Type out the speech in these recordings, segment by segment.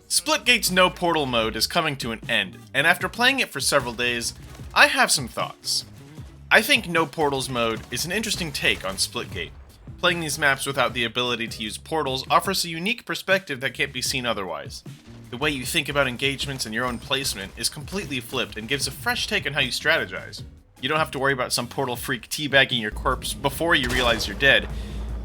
Splitgate's no portal mode is coming to an end, and after playing it for several days, I have some thoughts. I think no portals mode is an interesting take on Splitgate. Playing these maps without the ability to use portals offers a unique perspective that can't be seen otherwise. The way you think about engagements and your own placement is completely flipped and gives a fresh take on how you strategize. You don't have to worry about some portal freak teabagging your corpse before you realize you're dead,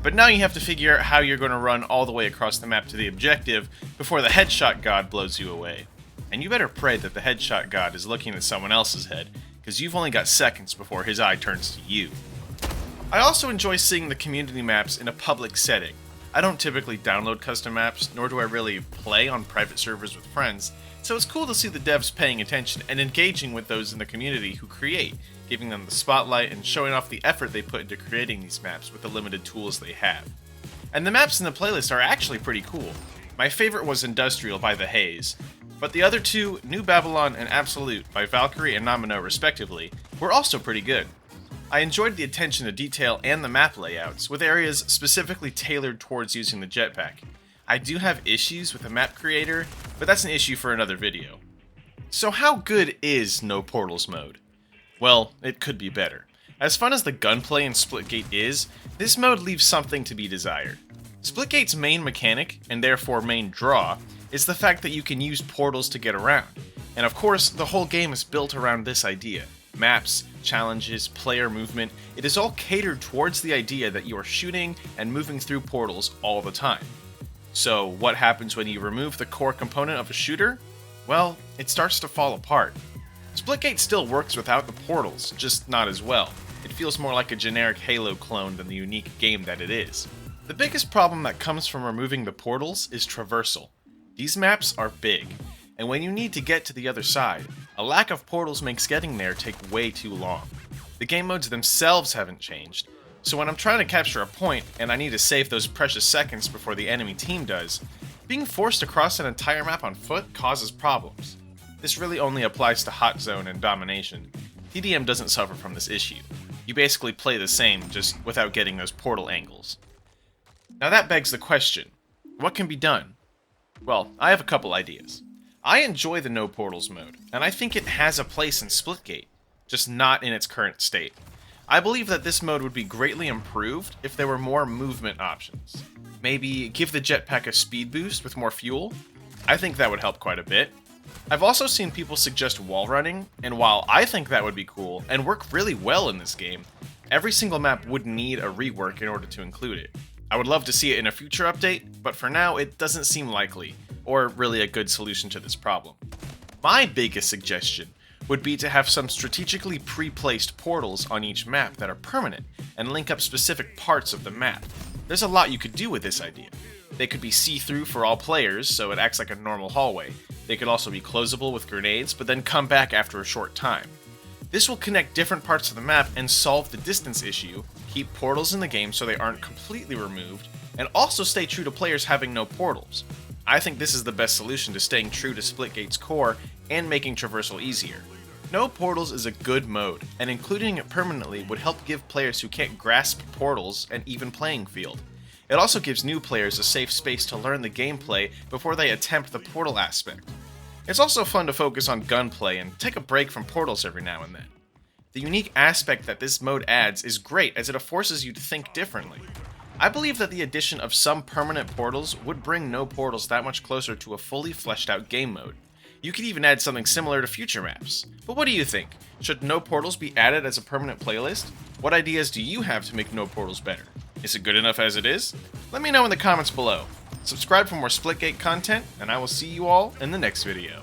but now you have to figure out how you're going to run all the way across the map to the objective before the headshot god blows you away. And you better pray that the headshot god is looking at someone else's head, because you've only got seconds before his eye turns to you. I also enjoy seeing the community maps in a public setting. I don't typically download custom maps, nor do I really play on private servers with friends, so it's cool to see the devs paying attention and engaging with those in the community who create, giving them the spotlight and showing off the effort they put into creating these maps with the limited tools they have. And the maps in the playlist are actually pretty cool. My favorite was Industrial by The Haze, but the other two, New Babylon and Absolute by Valkyrie and Nominoe respectively, were also pretty good. I enjoyed the attention to detail and the map layouts, with areas specifically tailored towards using the jetpack. I do have issues with the map creator, but that's an issue for another video. So how good is no portals mode? Well, it could be better. As fun as the gunplay in Splitgate is, this mode leaves something to be desired. Splitgate's main mechanic, and therefore main draw, is the fact that you can use portals to get around. And of course, the whole game is built around this idea. Maps, challenges, player movement, it is all catered towards the idea that you are shooting and moving through portals all the time. So what happens when you remove the core component of a shooter? Well, it starts to fall apart. Splitgate still works without the portals, just not as well. It feels more like a generic Halo clone than the unique game that it is. The biggest problem that comes from removing the portals is Traversal. These maps are big, and when you need to get to the other side, a lack of portals makes getting there take way too long. The game modes themselves haven't changed, so when I'm trying to capture a point and I need to save those precious seconds before the enemy team does, being forced across an entire map on foot causes problems. This really only applies to Hot Zone and Domination. TDM doesn't suffer from this issue. You basically play the same, just without getting those portal angles. Now that begs the question, what can be done? Well, I have a couple ideas. I enjoy the no portals mode, and I think it has a place in Splitgate, just not in its current state. I believe that this mode would be greatly improved if there were more movement options. Maybe give the jetpack a speed boost with more fuel? I think that would help quite a bit. I've also seen people suggest wall running, and while I think that would be cool and work really well in this game, every single map would need a rework in order to include it. I would love to see it in a future update, but for now it doesn't seem likely, or really a good solution to this problem. My biggest suggestion would be to have some strategically pre-placed portals on each map that are permanent and link up specific parts of the map. There's a lot you could do with this idea. They could be see-through for all players, so it acts like a normal hallway. They could also be closable with grenades, but then come back after a short time. This will connect different parts of the map and solve the distance issue, keep portals in the game so they aren't completely removed, and also stay true to players having no portals. I think this is the best solution to staying true to Splitgate's core and making traversal easier. No portals is a good mode, and including it permanently would help give players who can't grasp portals an even playing field. It also gives new players a safe space to learn the gameplay before they attempt the portal aspect. It's also fun to focus on gunplay and take a break from portals every now and then. The unique aspect that this mode adds is great as it forces you to think differently. I believe that the addition of some permanent portals would bring no portals that much closer to a fully fleshed out game mode. You could even add something similar to future maps. But what do you think? Should no portals be added as a permanent playlist? What ideas do you have to make no portals better? Is it good enough as it is? Let me know in the comments below. Subscribe for more Splitgate content, and I will see you all in the next video.